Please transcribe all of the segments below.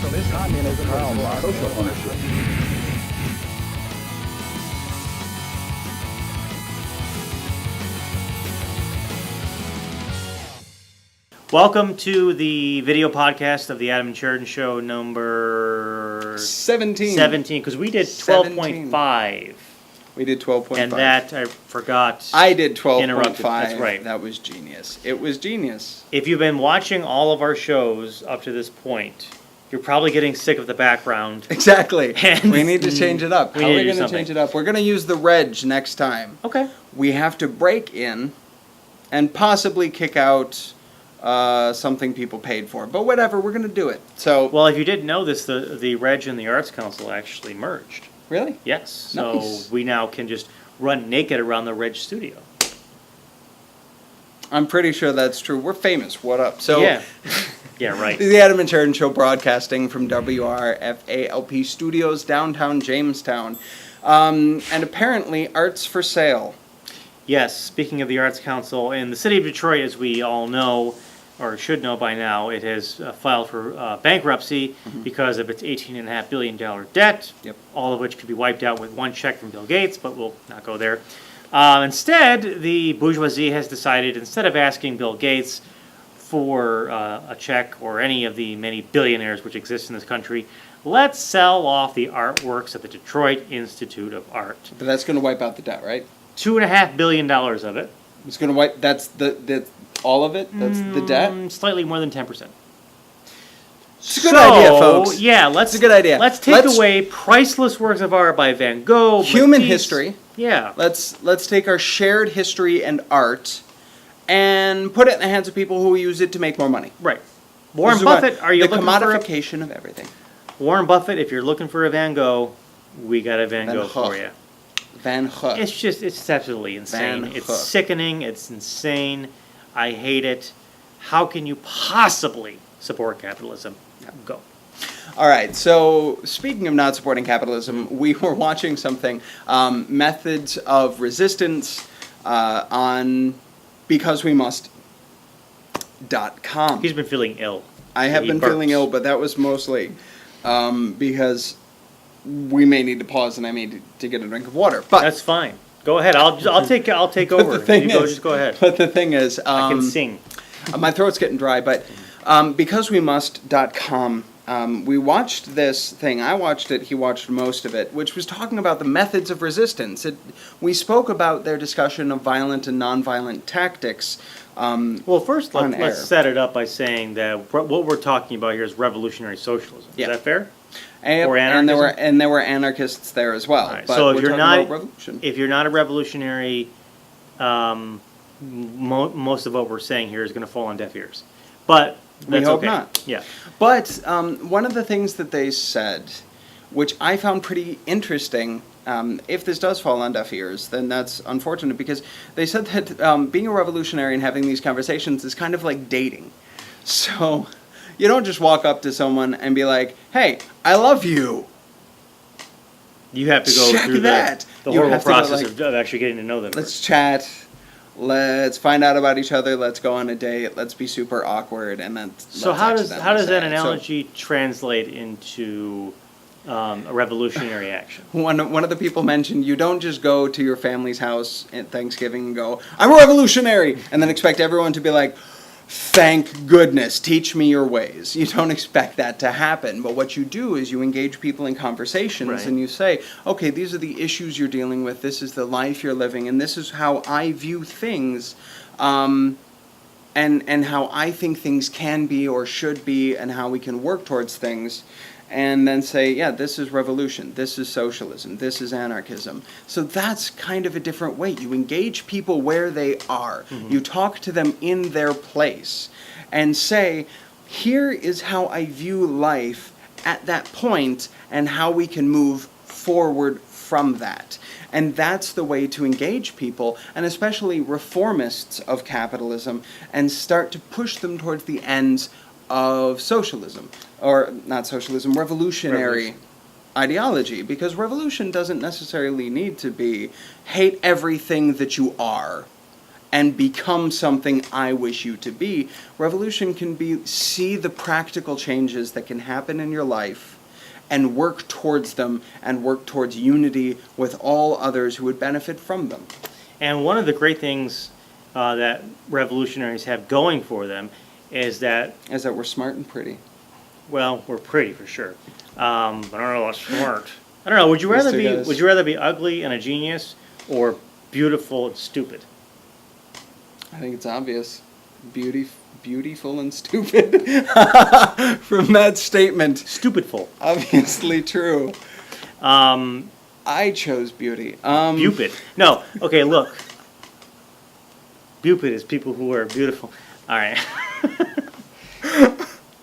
Socialist communism is social ownership. Welcome to the video podcast of the Adam and Sheridan Show number 17. 17, because we did 12.5. We did 12.5. And that, I forgot. I did 12.5. Interrupted. That's right. That was genius. It was genius. If you've been watching all of our shows up to this point, you're probably getting sick of the background. Exactly. And we need to change it up. How are we going to change it up? We're going to use the reg next time. Okay. We have to break in and possibly kick out something people paid for. But whatever, we're going to do it. So, well, if you didn't know this, the Reg and the Arts Council actually merged. Really? Yes. So nice. we now can just run naked around the Reg studio. I'm pretty sure that's true. We're famous. What up? So yeah. Yeah, right. The Adam and Sheridan Show broadcasting from WRFALP Studios, downtown Jamestown. And apparently, art's for sale. Yes, speaking of the Arts Council, in the city of Detroit, as we all know, or should know by now, it has filed for bankruptcy because of its $18.5 billion debt, all of which could be wiped out with one check from Bill Gates, but we'll not go there. Instead, the bourgeoisie has decided, instead of asking Bill Gates for a check or any of the many billionaires which exist in this country, let's sell off the artworks of the Detroit Institute of Art. But that's going to wipe out the debt, right? $2.5 billion of it. It's going to wipe. That's the all of it. That's the debt. Slightly more than 10%. It's a good idea, folks. Yeah, it's a good idea. Let's take away priceless works of art by Van Gogh, human Matisse. history. Yeah. Let's take our shared history and art, and put it in the hands of people who use it to make more money. Right. Warren Buffett, are you the looking for commodification of everything? Warren Buffett, if you're looking for a Van Gogh, we got a Van Gogh for you. Van Gogh. It's absolutely insane. It's sickening. It's insane. I hate it. How can you possibly support capitalism? Go. All right. So speaking of not supporting capitalism, we were watching something, methods of resistance on BecauseWeMust.com. He's been feeling ill. I have been feeling ill, but that was mostly because we may need to pause and I may need to get a drink of water. But that's fine. Go ahead. I'll take over. Just go ahead. But the thing is, I can sing. My throat's getting dry. But BecauseWeMust.com, we watched this thing. I watched it. He watched most of it, which was talking about the methods of resistance. We spoke about their discussion of violent and nonviolent tactics. Well, first let's set it up by saying that what we're talking about here is revolutionary socialism. Is that fair? Or anarchism? And there were anarchists there as well. Right. But so if you're not a revolutionary, most of what we're saying here is going to fall on deaf ears. But we hope okay. not. Yeah. But one of the things that they said, which I found pretty interesting, if this does fall on deaf ears, then that's unfortunate, because they said that being a revolutionary and having these conversations is kind of like dating. So you don't just walk up to someone and be like, "Hey, I love you." You have to go through the horrible process of actually getting to know them. Let's chat. Let's find out about each other. Let's go on a date. Let's be super awkward, and then. So how does that analogy translate into a revolutionary action? One of the people mentioned, you don't just go to your family's house at Thanksgiving and go, "I'm a revolutionary," and then expect everyone to be like, "Thank goodness, teach me your ways." You don't expect that to happen. But what you do is you engage people in conversations, and you say, okay, these are the issues you're dealing with, this is the life you're living, and this is how I view things, and how I think things can be or should be, and how we can work towards things. And then say, yeah, this is revolution, this is socialism, this is anarchism. So that's kind of a different way. You engage people where they are. You talk to them in their place and say, here is how I view life at that point and how we can move forward from that. And that's the way to engage people, and especially reformists of capitalism, and start to push them towards the ends of socialism, or not socialism, revolutionary ideology, because revolution doesn't necessarily need to be hate everything that you are and become something I wish you to be. Revolution can be see the practical changes that can happen in your life and work towards them and work towards unity with all others who would benefit from them. And one of the great things that revolutionaries have going for them is that, we're smart and pretty. well, we're pretty for sure. But I don't know about smart. I don't know. Would you rather Mr. be Guys. Would you rather be ugly and a genius, or beautiful and stupid? I think it's obvious. Beautiful and stupid. From that statement. Stupidful. Obviously true. I chose beauty. Cupid. No. Okay. Look. Cupid is people who are beautiful. All right.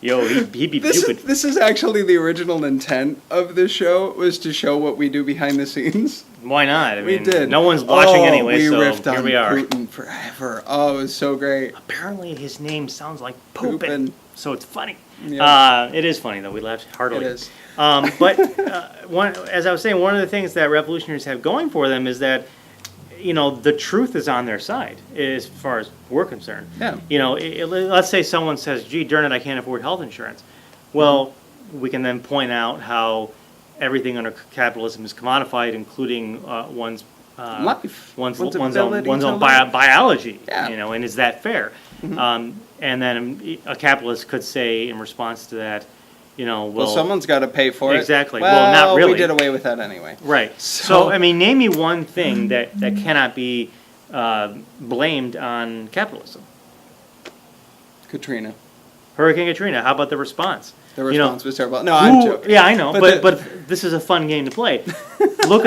Yo, he'd be Cupid. This is actually the original intent of this show, was to show what we do behind the scenes. Why not? I We mean, did. no one's watching anyway, we so riffed here on we are. Putin forever. Oh, it was so great. Apparently, his name sounds like poopin', Poopin'. so it's funny. Yeah. It is funny though. We laughed heartily. It is. But as I was saying, one of the things that revolutionaries have going for them is that, you know, the truth is on their side as far as we're concerned. Yeah. You know, let's say someone says, "Gee, darn it, I can't afford health insurance." Well, we can then point out how everything under capitalism is commodified, including one's Life. one's One's own ability to live. biology. Yeah. You know, and is that fair? And then a capitalist could say in response to that, you know, Well, someone's got to pay for it. Exactly. Well, not really. We did away with that anyway. Right. So, I mean, name me one thing that cannot be blamed on capitalism. Katrina. Hurricane Katrina. How about the response? The You know, response was terrible. No, I'm joking. Yeah, I know, But but this is a fun game to play. Look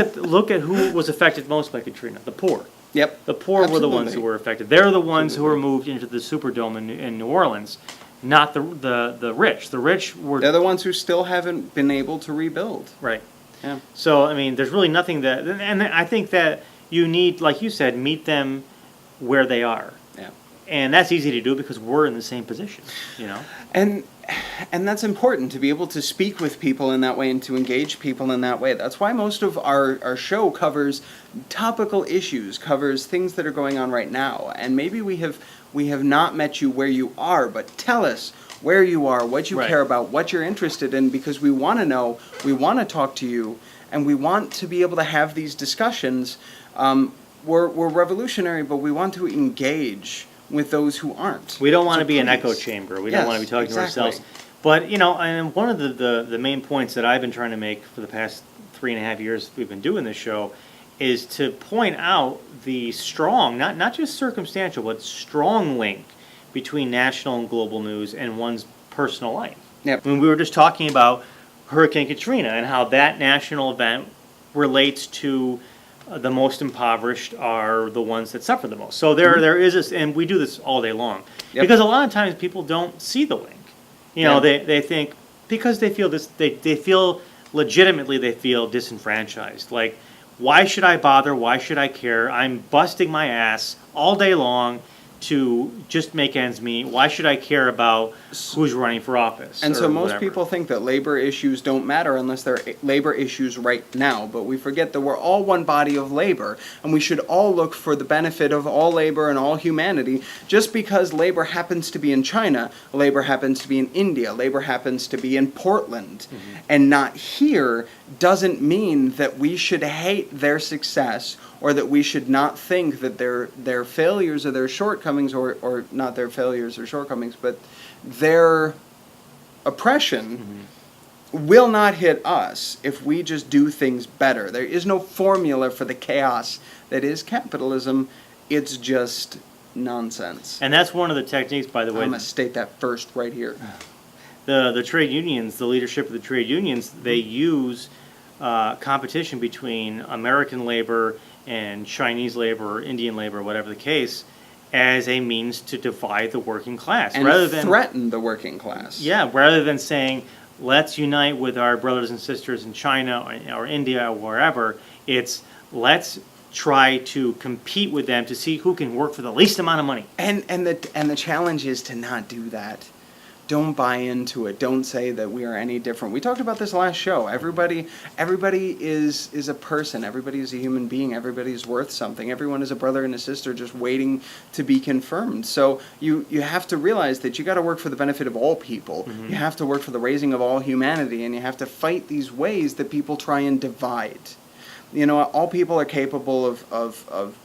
at who was affected most by Katrina. The poor. Yep. The poor were the ones Absolutely. who were affected. They're the ones who were moved into the Superdome in New Orleans, not the rich. The rich were They're the ones who still haven't been able to rebuild. right. Yeah. So I mean, there's really nothing that, and I think that you need, like you said, meet them where they are. Yeah. And that's easy to do because we're in the same position, you know. And that's important, to be able to speak with people in that way and to engage people in that way. That's why most of our show covers topical issues, covers things that are going on right now. And maybe we have not met you where you are, but tell us where you are, what you Right. care about, what you're interested in, because we want to know, we want to talk to you, and we want to be able to have these discussions. We're revolutionary, but we want to engage with those who aren't. We don't want to So be an please. echo chamber. We Yes, don't want to be talking exactly. to ourselves. But, you know, and one of the main points that I've been trying to make for the past 3.5 years we've been doing this show is to point out the strong, not just circumstantial, but strong link between national and global news and one's personal life. Yep. I mean, we were just talking about Hurricane Katrina and how that national event relates to the most impoverished are the ones that suffer the most. So there is this, and we do this all day long, Yep. because a lot of times people don't see the link. You know, Yeah. they think because they feel this, they feel legitimately they feel disenfranchised. Like, why should I bother? Why should I care? I'm busting my ass all day long to just make ends meet. Why should I care about who's running for office? And so or most whatever? people think that labor issues don't matter unless they're labor issues right now. But we forget that we're all one body of labor, and we should all look for the benefit of all labor and all humanity. Just because labor happens to be in China, labor happens to be in India, labor happens to be in Portland, and not here, doesn't mean that we should hate their success, or that we should not think that their failures or their shortcomings, or not their failures or shortcomings, but their oppression will not hit us if we just do things better. There is no formula for the chaos that is capitalism. It's just nonsense. And that's one of the techniques, by the I'm way. going to state that first right here. The trade unions, the leadership of the trade unions, they use competition between American labor and Chinese labor or Indian labor, whatever the case, as a means to divide the working class. And rather than threaten the working class. Yeah, rather than saying, let's unite with our brothers and sisters in China or India or wherever, it's let's try to compete with them to see who can work for the least amount of money. And the challenge is to not do that. don't buy into it. Don't say that we are any different. We talked about this last show. Everybody is a person. Everybody is a human being. Everybody is worth something. Everyone is a brother and a sister just waiting to be confirmed. So you have to realize that you got to work for the benefit of all people. Mm-hmm. You have to work for the raising of all humanity, and you have to fight these ways that people try and divide. You know, all people are capable of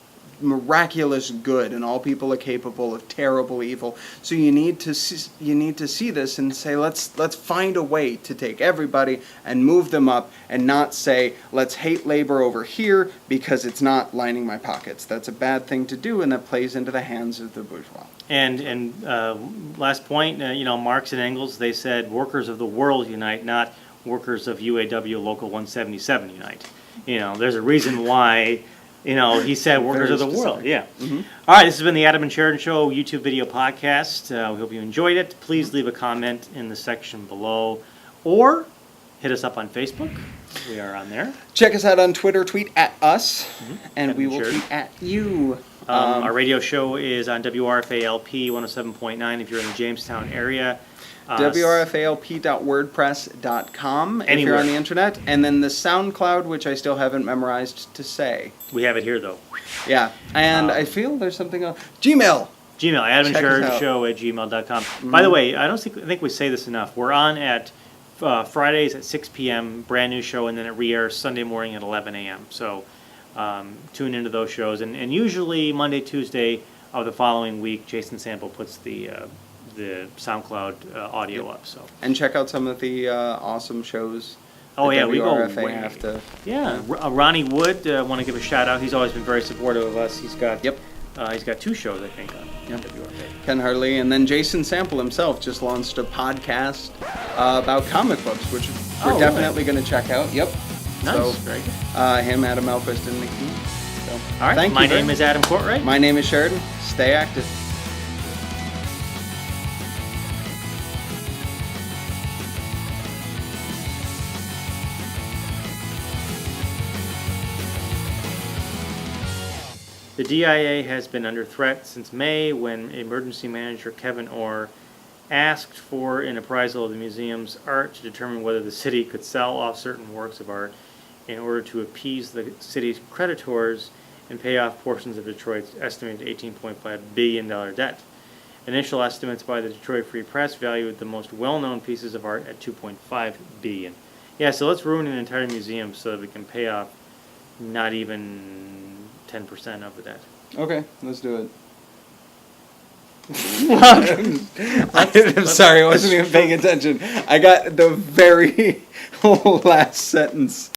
miraculous good, and all people are capable of terrible evil. So you need to see this and say, let's find a way to take everybody and move them up, and not say, let's hate labor over here because it's not lining my pockets. That's a bad thing to do, and that plays into the hands of the bourgeois. And last point, Marx and Engels, they said workers of the world unite, not workers of UAW Local 177 unite. There's a reason why. He said workers of the world. Yeah. Mm-hmm. All right, this has been the Adam and Sheridan Show YouTube video podcast. We hope you enjoyed it. Please leave a comment in the section below, or hit us up on Facebook. We are on there. Check us out on Twitter. Tweet at us, and Adam we and will Sheridan. tweet at you. Our radio show is on WRFALP 107.9 if you're in the Jamestown area. WRFALP.wordpress.com if you're on the internet, and then the SoundCloud, which I still haven't memorized to say. We have it here, though. Yeah, and I feel there's something else. Gmail, AdamandSheridanShow@gmail.com. By the way, I think we say this enough. We're on at Fridays at 6 p.m., brand new show, and then it re-airs Sunday morning at 11 a.m. So tune into those shows. And usually Monday, Tuesday of the following week, Jason Sample puts the SoundCloud audio up. So and check out some of the awesome shows. Oh yeah, we go WRFA way. have to. Yeah, Ronnie Wood, want to give a shout out. He's always been very supportive of us. He's got he's got 2 shows, I think, on WRFA. Ken Hartley, and then Jason Sample himself just launched a podcast about comic books, which we're definitely going to check out. Yep. Nice. So, Very good. him, Adam Elquist, and Nikki. So, All right. thank My you name is Adam Courtwright. My name is Sheridan. Stay active. The DIA has been under threat since May, when emergency manager Kevin Orr asked for an appraisal of the museum's art to determine whether the city could sell off certain works of art in order to appease the city's creditors and pay off portions of Detroit's estimated $18.5 billion debt. Initial estimates by the Detroit Free Press valued the most well-known pieces of art at $2.5 billion. Yeah, so let's ruin an entire museum so that we can pay off not even 10% of the debt. Okay, let's do it. I'm sorry, I wasn't even paying attention. I got the very last sentence.